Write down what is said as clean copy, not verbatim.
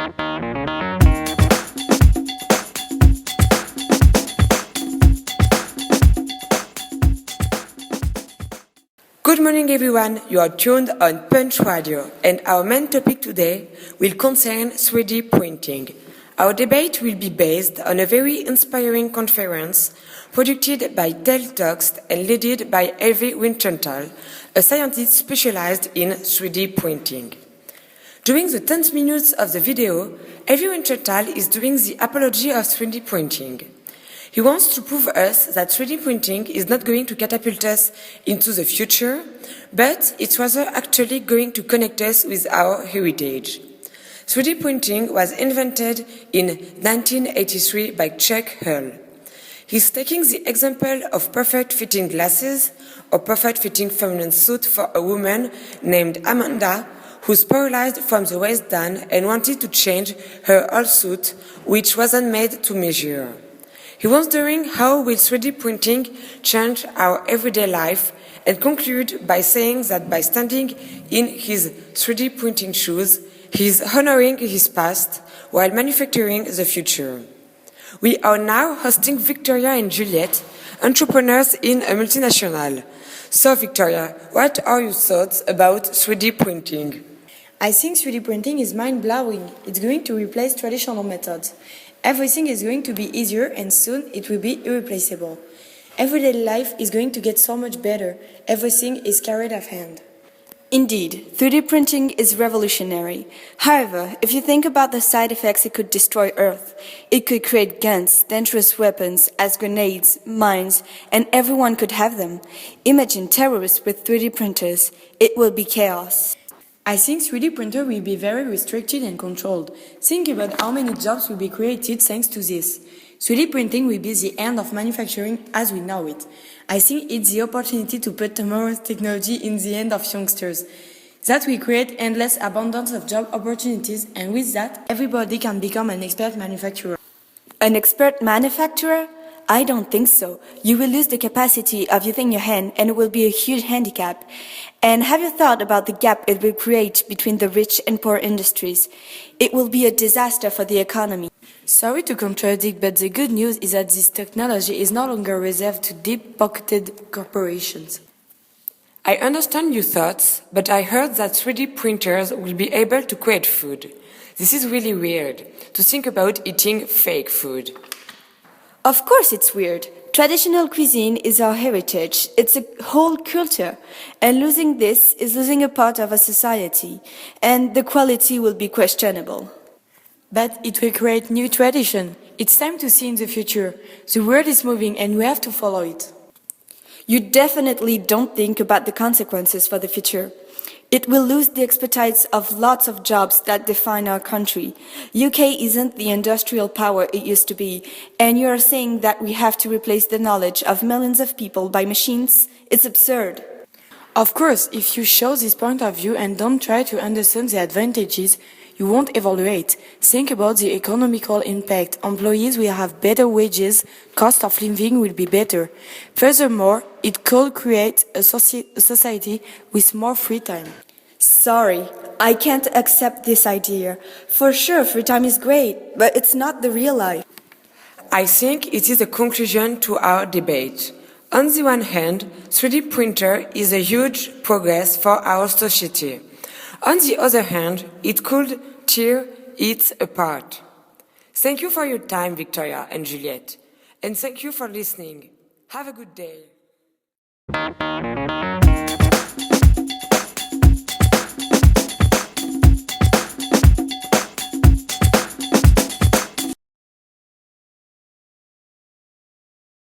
Good morning everyone, you are tuned on Punch Radio and our main topic today will concern 3D printing. Our debate will be based on a very inspiring conference produced by Tel Talks and led by Hervé Winchental, a scientist specialized in 3D printing. During the 10 minutes of the video, Hervé Winchental is doing the apology of 3D printing. He wants to prove us that 3D printing is not going to catapult us into the future, but it's rather actually going to connect us with our heritage. 3D printing was invented in 1983 by Chuck Hull. He's taking the example of perfect-fitting glasses or perfect-fitting feminine suit for a woman named Amanda, who's paralyzed from the waist down and wanted to change her whole suit, which wasn't made to measure. He was wondering how will 3D printing change our everyday life and conclude by saying that by standing in his 3D printing shoes, he is honoring his past while manufacturing the future. We are now hosting Victoria and Juliette, entrepreneurs in a multinational. So Victoria, what are your thoughts about 3D printing? I think 3D printing is mind-blowing. It's going to replace traditional methods. Everything is going to be easier and soon it will be irreplaceable. Everyday life is going to get so much better. Everything is carried at hand. Indeed, 3D printing is revolutionary. However, if you think about the side effects, it could destroy Earth. It could create guns, dangerous weapons as grenades, mines, and everyone could have them. Imagine terrorists with 3D printers. It will be chaos. I think 3D printer will be very restricted and controlled. Think about how many jobs will be created thanks to this. 3D printing will be the end of manufacturing as we know it. I think it's the opportunity to put tomorrow's technology in the hands of youngsters. That will create endless abundance of job opportunities, and with that, everybody can become an expert manufacturer. An expert manufacturer? I don't think so. You will lose the capacity of using your hand and it will be a huge handicap. And have you thought about the gap it will create between the rich and poor industries? It will be a disaster for the economy. Sorry to contradict, but the good news is that this technology is no longer reserved to deep-pocketed corporations. I understand your thoughts, but I heard that 3D printers will be able to create food. This is really weird, to think about eating fake food. Of course it's weird. Traditional cuisine is our heritage. It's a whole culture. And losing this is losing a part of a society. And the quality will be questionable. But it will create new tradition. It's time to see in the future. The world is moving and we have to follow it. You definitely don't think about the consequences for the future. It will lose the expertise of lots of jobs that define our country. UK isn't the industrial power it used to be, and you are saying that we have to replace the knowledge of millions of people by machines? It's absurd. Of course, if you show this point of view and don't try to understand the advantages, you won't evaluate. Think about the economical impact. Employees will have better wages, cost of living will be better. Furthermore, it could create a society with more free time. Sorry, I can't accept this idea. For sure, free time is great, but it's not the real life. I think it is a conclusion to our debate. On the one hand, 3D printer is a huge progress for our society. On the other hand, it could tear it apart. Thank you for your time, Victoria and Juliette, and thank you for listening. Have a good day.